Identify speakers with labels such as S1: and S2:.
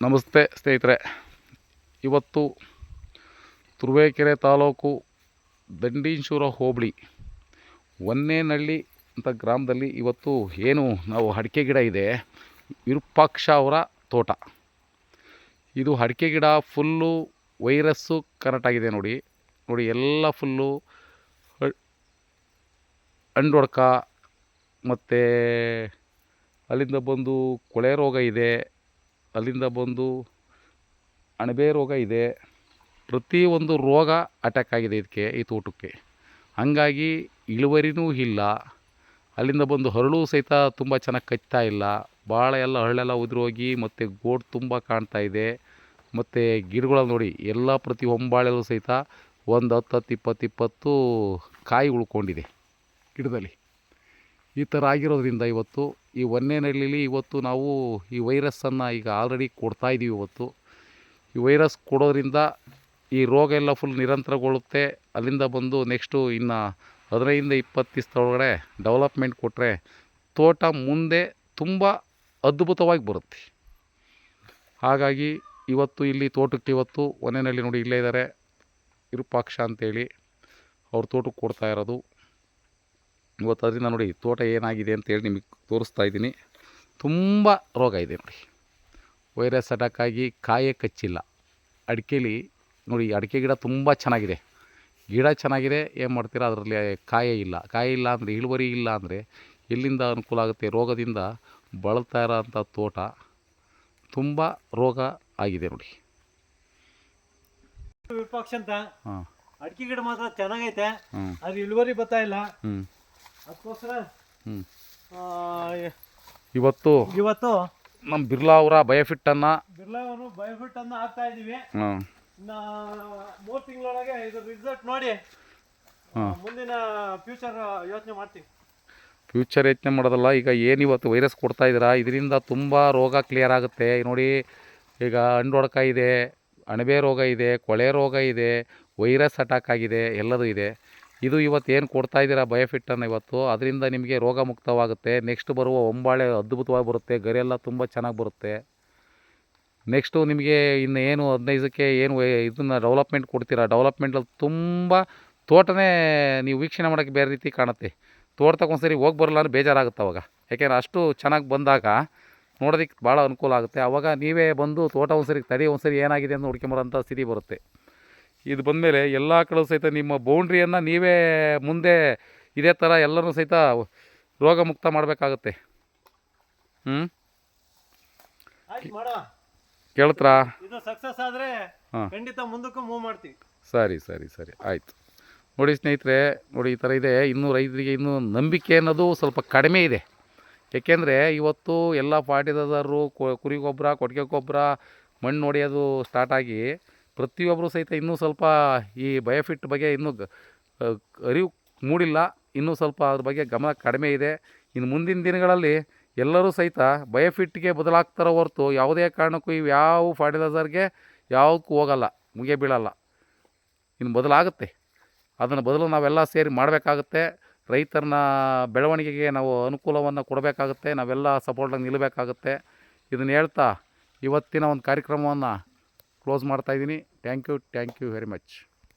S1: ನಮಸ್ತೆ ಸ್ನೇಹಿತರೆ. ಇವತ್ತು ತುರುವೇಕೆರೆ ತಾಲೂಕು ದಂಡೀಶೂರ ಹೋಬಳಿ ಹೊನ್ನೇನಹಳ್ಳಿ ಅಂತ ಗ್ರಾಮದಲ್ಲಿ ಇವತ್ತು ಏನು ನಾವು ಅಡಿಕೆ ಗಿಡ ಇದೆ, ವಿರೂಪಾಕ್ಷ ಅವರ ತೋಟ. ಇದು ಅಡಿಕೆ ಗಿಡ ಫುಲ್ಲು ವೈರಸ್ಸು ಕನೆಕ್ಟ್ ಆಗಿದೆ. ನೋಡಿ ಎಲ್ಲ ಫುಲ್ಲು ಅಂಡೊಡ್ಕ ಮತ್ತು ಅಲ್ಲಿಂದ ಬಂದು ಕೊಳೆ ರೋಗ ಇದೆ, ಅಲ್ಲಿಂದ ಬಂದು ಅಣಬೆ ರೋಗ ಇದೆ. ಪ್ರತಿಯೊಂದು ರೋಗ ಅಟ್ಯಾಕ್ ಆಗಿದೆ ಇದಕ್ಕೆ, ಈ ತೋಟಕ್ಕೆ. ಹಂಗಾಗಿ ಇಳುವರಿನೂ ಇಲ್ಲ. ಅಲ್ಲಿಂದ ಬಂದು ಹರಳು ಸಹಿತ ತುಂಬ ಚೆನ್ನಾಗಿ ಕಚ್ತಾ ಇಲ್ಲ. ಭಾಳ ಎಲ್ಲ ಹರಳೆಲ್ಲ ಉದುರೋಗಿ ಮತ್ತು ಗೋಟು ತುಂಬ ಕಾಣ್ತಾ ಇದೆ. ಮತ್ತು ಗಿಡಗಳಲ್ಲಿ ನೋಡಿ ಎಲ್ಲ ಪ್ರತಿ ಹೊಂಬಾಳೆಲ್ಲೂ ಸಹಿತ ಒಂದು 10-20 ಕಾಯಿ ಉಳ್ಕೊಂಡಿದೆ ಗಿಡದಲ್ಲಿ. ಈ ಥರ ಆಗಿರೋದ್ರಿಂದ ಇವತ್ತು ಈ ಹೊನ್ನೇನಹಳ್ಳಿಲಿ ಇವತ್ತು ನಾವು ಈ ವೈರಸ್ಸನ್ನು ಈಗ ಆಲ್ರೆಡಿ ಕೊಡ್ತಾಯಿದ್ದೀವಿ. ಇವತ್ತು ಈ ವೈರಸ್ ಕೊಡೋದ್ರಿಂದ ಈ ರೋಗ ಎಲ್ಲ ಫುಲ್ ನಿರಂತರಗೊಳ್ಳುತ್ತೆ. ಅಲ್ಲಿಂದ ಬಂದು ನೆಕ್ಸ್ಟು ಇನ್ನು 15-20 ದಿವಸದೊಳಗಡೆ ಡೆವಲಪ್ಮೆಂಟ್ ಕೊಟ್ಟರೆ ತೋಟ ಮುಂದೆ ತುಂಬ ಅದ್ಭುತವಾಗಿ ಬರುತ್ತೆ. ಹಾಗಾಗಿ ಇವತ್ತು ಇಲ್ಲಿ ತೋಟಕ್ಕೆ ಇವತ್ತು ಹೊನ್ನೇನಹಳ್ಳಿ ನೋಡಿ ಇಲ್ಲೇ ಇದ್ದಾರೆ, ವಿರೂಪಾಕ್ಷ ಅಂತೇಳಿ ಅವ್ರ ತೋಟಕ್ಕೆ ಕೊಡ್ತಾ ಇರೋದು. ಇವತ್ತು ಅದರಿಂದ ನೋಡಿ ತೋಟ ಏನಾಗಿದೆ ಅಂತೇಳಿ ನಿಮಗೆ ತೋರಿಸ್ತಾ ಇದ್ದೀನಿ. ತುಂಬ ರೋಗ ಇದೆ ನೋಡಿ, ವೈರಸ್ ಅಟ್ಯಾಕ್ ಆಗಿ ಕಾಯೇ ಕಚ್ಚಿಲ್ಲ ಅಡಿಕೆಲಿ. ನೋಡಿ ಅಡಿಕೆ ಗಿಡ ತುಂಬ ಚೆನ್ನಾಗಿದೆ, ಗಿಡ ಚೆನ್ನಾಗಿದೆ, ಏನು ಮಾಡ್ತೀರಾ ಅದರಲ್ಲಿ ಕಾಯೇ ಇಲ್ಲ ಅಂದರೆ, ಇಳುವರಿ ಇಲ್ಲ ಅಂದರೆ ಎಲ್ಲಿಂದ ಅನುಕೂಲ ಆಗುತ್ತೆ? ರೋಗದಿಂದ ಬಳಲ್ತಾ ಇರೋಂಥ ತೋಟ ತುಂಬ ರೋಗ ಆಗಿದೆ ನೋಡಿ.
S2: ವಿರೂಪಾಕ್ಷ ಅಂತ ಅಡಿಕೆ ಗಿಡ ಮಾತ್ರ ಚೆನ್ನಾಗೈತೆ, ಅದು ಇಳುವರಿ ಬರ್ತಾ ಇಲ್ಲ. ಅದಕ್ಕೋಸ್ಕರ
S1: ಇವತ್ತು ನಮ್ಮ ಬಿರ್ಲಾ ಅವರ ಬಯೋಫಿಟ್ ಅನ್ನು
S2: ಹಾಕ್ತಾ ಇದೀವಿ. ಇನ್ನು 3 ತಿಂಗಳೊಳಗೆ ಇದು ರಿಸಲ್ಟ್ ನೋಡಿ ಮುಂದಿನ ಫ್ಯೂಚರ್ ಯೋಚನೆ ಮಾಡ್ತೀವಿ.
S1: ಫ್ಯೂಚರ್ ಯೋಚನೆ ಮಾಡೋದಲ್ಲ, ಈಗ ಏನಿವತ್ತು ವೈರಸ್ ಕೊಡ್ತಾ ಇದ್ದೀರಾ ಇದರಿಂದ ತುಂಬ ರೋಗ ಕ್ಲಿಯರ್ ಆಗುತ್ತೆ ನೋಡಿ. ಈಗ ಅಂಡೊಡ್ಕ ಇದೆ, ಅಣಬೆ ರೋಗ ಇದೆ, ಕೊಳೆ ರೋಗ ಇದೆ, ವೈರಸ್ ಅಟ್ಯಾಕ್ ಆಗಿದೆ, ಎಲ್ಲದೂ ಇದೆ. ಇದು ಇವತ್ತು ಏನು ಕೊಡ್ತಾ ಇದ್ದೀರಾ ಬಯೋಫಿಟ್ಟನ್ನು ಇವತ್ತು, ಅದರಿಂದ ನಿಮಗೆ ರೋಗ ಮುಕ್ತವಾಗುತ್ತೆ. ನೆಕ್ಸ್ಟ್ ಬರುವ ಹೊಂಬಾಳೆ ಅದ್ಭುತವಾಗಿ ಬರುತ್ತೆ, ಗರಿಯೆಲ್ಲ ತುಂಬ ಚೆನ್ನಾಗಿ ಬರುತ್ತೆ. ನೆಕ್ಸ್ಟು ನಿಮಗೆ ಇನ್ನು ಏನು 15 ದಿವಸಕ್ಕೆ ಏನು ಇದನ್ನು ಡೆವಲಪ್ಮೆಂಟ್ ಕೊಡ್ತೀರಾ, ಡೆವಲಪ್ಮೆಂಟಲ್ಲಿ ತುಂಬ ತೋಟನೇ ನೀವು ವೀಕ್ಷಣೆ ಮಾಡೋಕ್ಕೆ ಬೇರೆ ರೀತಿ ಕಾಣುತ್ತೆ. ತೋಟಕ್ಕೆ ಒಂದ್ಸರಿ ಹೋಗಿ ಬರಲ್ಲ ಅಂದ್ರೆ ಬೇಜಾರಾಗುತ್ತೆ ಅವಾಗ. ಯಾಕೆಂದರೆ ಅಷ್ಟು ಚೆನ್ನಾಗಿ ಬಂದಾಗ ನೋಡೋದಕ್ಕೆ ಭಾಳ ಅನುಕೂಲ ಆಗುತ್ತೆ. ಆವಾಗ ನೀವೇ ಬಂದು ತೋಟ ಒಂದ್ಸರಿ ಏನಾಗಿದೆ ಅಂತ ನೋಡ್ಕೊಂಬರೋಂಥ ಸ್ಥಿತಿ ಬರುತ್ತೆ. ಇದು ಬಂದಮೇಲೆ ಎಲ್ಲ ಕಡೆ ಸಹಿತ ನಿಮ್ಮ ಬೌಂಡ್ರಿಯನ್ನು ನೀವೇ ಮುಂದೆ ಇದೇ ಥರ ಎಲ್ಲರೂ ಸಹಿತ ರೋಗ ಮುಕ್ತ ಮಾಡಬೇಕಾಗುತ್ತೆ. ಕೇಳ್ತ್ರಾ?
S2: ಇದು ಸಕ್ಸಸ್ ಆದರೆ ಖಂಡಿತ ಮುಂದಕ್ಕೂ ಮೂವ್ ಮಾಡ್ತೀವಿ.
S1: ಸರಿ ಆಯಿತು. ನೋಡಿ ಸ್ನೇಹಿತರೆ, ನೋಡಿ ಈ ಥರ ಇದೆ. ಇನ್ನೂ ರೈತರಿಗೆ ಇನ್ನೂ ನಂಬಿಕೆ ಅನ್ನೋದು ಸ್ವಲ್ಪ ಕಡಿಮೆ ಇದೆ. ಏಕೆಂದರೆ ಇವತ್ತು ಎಲ್ಲ ಫರ್ಟಿಲೈಸರು, ಕುರಿ ಗೊಬ್ಬರ, ಕೊಟ್ಟಿಗೆ ಗೊಬ್ಬರ, ಮಣ್ಣು ಹೊಡೆಯೋದು ಸ್ಟಾರ್ಟ್ ಆಗಿ ಪ್ರತಿಯೊಬ್ಬರು ಸಹಿತ ಇನ್ನೂ ಸ್ವಲ್ಪ ಈ ಬಯೋಫಿಟ್ ಬಗ್ಗೆ ಇನ್ನೂ ಅರಿವು ಮೂಡಿಲ್ಲ. ಇನ್ನೂ ಸ್ವಲ್ಪ ಅದ್ರ ಬಗ್ಗೆ ಗಮನ ಕಡಿಮೆ ಇದೆ. ಇನ್ನು ಮುಂದಿನ ದಿನಗಳಲ್ಲಿ ಎಲ್ಲರೂ ಸಹಿತ ಬಯೋಫಿಟ್ಗೆ ಬದಲಾಗ್ತಾರೋ ಹೊರತು ಯಾವುದೇ ಕಾರಣಕ್ಕೂ ಇವು ಯಾವ ಫರ್ಟಿಲೈಸರ್ಗೆ ಯಾವುದಕ್ಕೂ ಹೋಗಲ್ಲ, ಮುಗಿಯೇ ಬೀಳಲ್ಲ. ಇನ್ನು ಬದಲಾಗುತ್ತೆ. ಅದನ್ನು ಬದಲು ನಾವೆಲ್ಲ ಸೇರಿ ಮಾಡಬೇಕಾಗುತ್ತೆ. ರೈತರನ್ನ ಬೆಳವಣಿಗೆಗೆ ನಾವು ಅನುಕೂಲವನ್ನು ಕೊಡಬೇಕಾಗುತ್ತೆ. ನಾವೆಲ್ಲ ಸಪೋರ್ಟಾಗಿ ನಿಲ್ಲಬೇಕಾಗುತ್ತೆ. ಇದನ್ನು ಹೇಳ್ತಾ ಇವತ್ತಿನ ಒಂದು ಕಾರ್ಯಕ್ರಮವನ್ನು ಕ್ಲೋಸ್ ಮಾಡ್ತಾಯಿದ್ದೀನಿ. Thank you very much.